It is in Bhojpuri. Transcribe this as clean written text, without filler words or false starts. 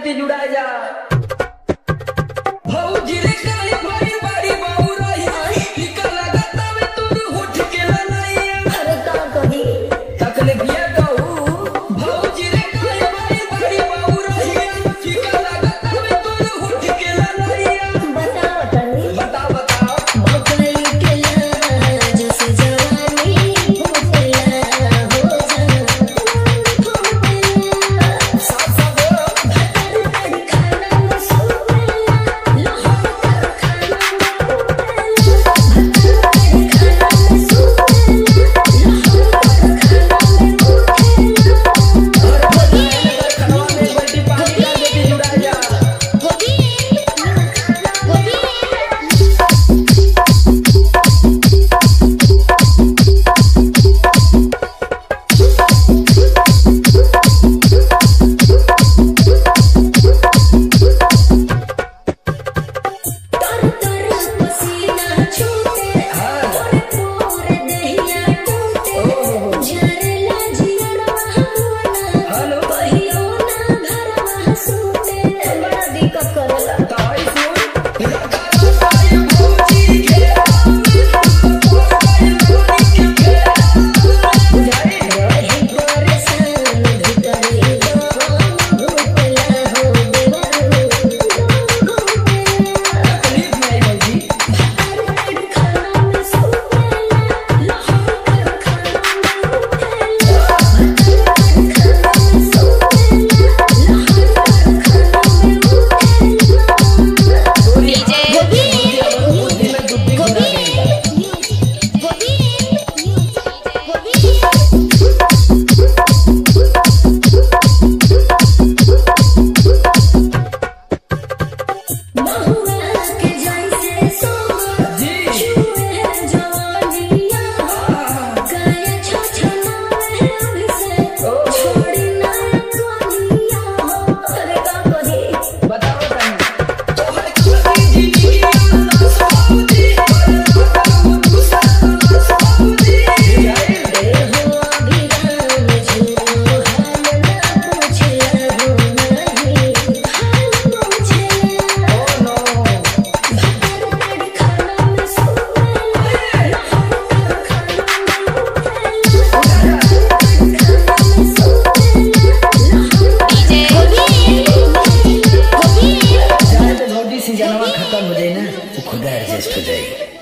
ज्योति जुड़ा जा भौजी रे काली भाई बड़ी बाबू रही टिका लगाता में तोर होठ के लनाइया अरे का कही तकले बिया कहू भौजी रे काली भाई बड़ी बाबू रही टिका लगाता में तोर होठ के लनाइया बताओ तनी बता बता मकई के लाज से जवानी होतेला हो जा साफ साफ भतर खाना में सुवेला लहर कर खाना में उठेला भतर खाना में सुवेला लहर कर खाना में उठेला खनवा में बल्टी पानी का ज्योति जुड़ा जा तर तर पसीना छूटे पूरे पूरे देहिया टूटे झरला जियरवा हमना हेलो कहियो ना घरवा सूते बड़ा दिक्कत करेला ताई सुन रकाई भौजी के रही परेशान भीतरी भूतला हो देवरू तकलीफ में भौजी भतर खाना में सुवेला लहर कर खाना में उठेला भतर खाना में सुवेला लहर कर खाना में उठेला बुद्धि में बुद्धि घुरा गई महुआ के जैसे सोमा जी छुए जवानिया गाय छछना है अभिषेक छोड़ी ना कोनिया अरे का कही बताओ तनी तोहर कभी जिंदगी ना सौदी पर तू सदा सौदी हो अभिराम झूलो हाल ना पूछे हो नहीं हाल पूछे ओ नो भतर खाना में सुवेला लहर कर खाना में उठेला खाना में सुवेला लहर चाहे तो भौजी सीजनवा खत्म हो जाए ना वो खुदा एडजस्ट हो जाएगी।